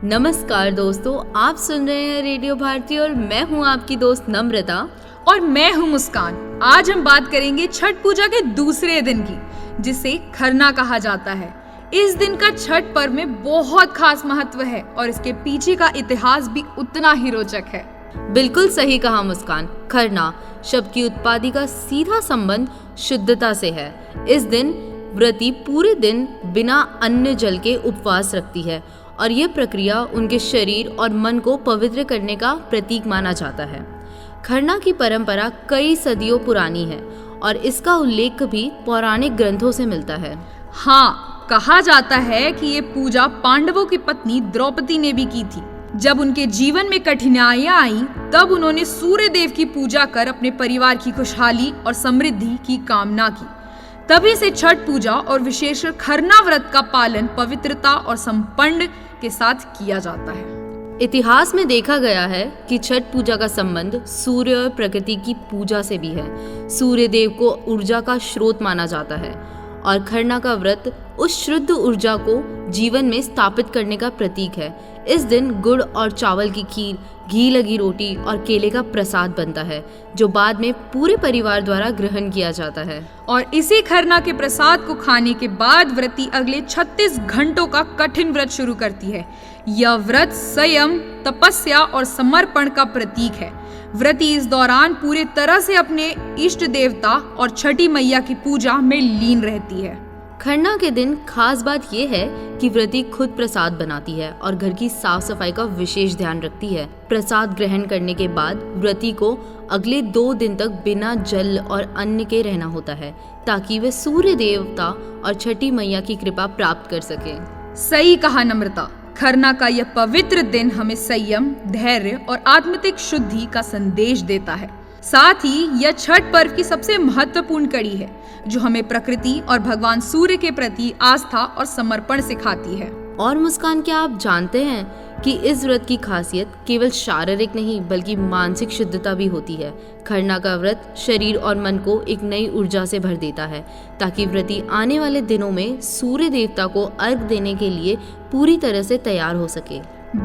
नमस्कार दोस्तों, आप सुन रहे हैं रेडियो भारती और मैं हूं आपकी दोस्त नम्रता। और मैं हूं मुस्कान। आज हम बात करेंगे छठ पूजा के दूसरे दिन की, जिसे खरना कहा जाता है। इस दिन का छठ पर्व में बहुत खास महत्व है और इसके पीछे का इतिहास भी उतना ही रोचक है। बिल्कुल सही कहा मुस्कान। खरना शब्द की उत्पत्ति का सीधा संबंध शुद्धता से है। इस दिन व्रती पूरे दिन बिना अन्न जल के उपवास रखती है और यह प्रक्रिया उनके शरीर और मन को पवित्र करने का प्रतीक माना जाता है। खरना की परंपरा कई सदियों पुरानी है और इसका उल्लेख भी पौराणिक ग्रंथों से मिलता है। हाँ, कहा जाता है कि ये पूजा पांडवों की पत्नी द्रौपदी ने भी की थी। जब उनके जीवन में कठिनाइयां आई, तब उन्होंने सूर्य देव की पूजा कर अपने परिवार की खुशहाली और समृद्धि की कामना की। तभी से छठ पूजा और विशेषकर खरना व्रत का पालन पवित्रता और संपन्न के साथ किया जाता है। इतिहास में देखा गया है कि छठ पूजा का संबंध सूर्य और प्रकृति की पूजा से भी है। सूर्य देव को ऊर्जा का स्रोत माना जाता है और खरना का व्रत उस शुद्ध ऊर्जा को जीवन में स्थापित करने का प्रतीक है। इस दिन गुड़ और चावल की खीर, घी लगी रोटी और केले का प्रसाद बनता है, जो बाद में पूरे परिवार द्वारा ग्रहण किया जाता है। और इसी खरना के प्रसाद को खाने के बाद व्रती अगले 36 घंटों का कठिन व्रत शुरू करती है। यह व्रत संयम, तपस्या और समर्पण का प्रतीक है। व्रती इस दौरान पूरे तरह से अपने इष्ट देवता और छठी मैया की पूजा में लीन रहती है। खरना के दिन खास बात यह है कि व्रती खुद प्रसाद बनाती है और घर की साफ सफाई का विशेष ध्यान रखती है। प्रसाद ग्रहण करने के बाद व्रती को अगले 2 दिन तक बिना जल और अन्न के रहना होता है, ताकि वे सूर्य देवता और छठी मैया की कृपा प्राप्त कर सके। सही कहा नम्रता। खरना का यह पवित्र दिन हमें संयम, धैर्य और आत्मिक शुद्धि का संदेश देता है। साथ ही यह छठ पर्व की सबसे महत्वपूर्ण कड़ी है, जो हमें प्रकृति और भगवान सूर्य के प्रति आस्था और समर्पण सिखाती है। और मुस्कान, क्या आप जानते हैं कि इस व्रत की खासियत केवल शारीरिक नहीं बल्कि मानसिक शुद्धता भी होती है। खरना का व्रत शरीर और मन को एक नई ऊर्जा से भर देता है, ताकि व्रती आने वाले दिनों में सूर्य देवता को अर्घ देने के लिए पूरी तरह से तैयार हो सके।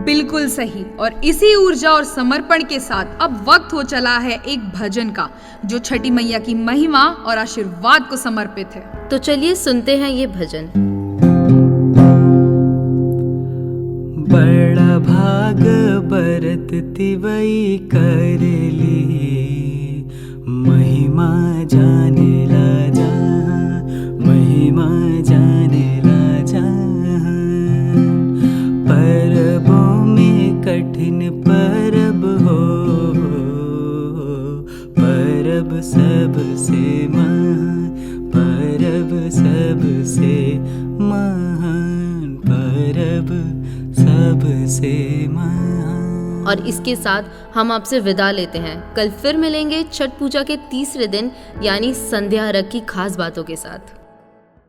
बिल्कुल सही। और इसी ऊर्जा और समर्पण के साथ अब वक्त हो चला है एक भजन का, जो छठी मैया की महिमा और आशीर्वाद को समर्पित है। तो चलिए सुनते हैं ये भजन। बड़ा भाग बरत तिवई कर ली, महिमा जाने ला जहां, महिमा जाने ला जहां। परबों में कठिन परब हो, परब सबसे महान, परब सबसे महान, परब सबसे महान। और इसके साथ हम आपसे विदा लेते हैं। कल फिर मिलेंगे छठ पूजा के तीसरे दिन यानी संध्या अर्घ की खास बातों के साथ।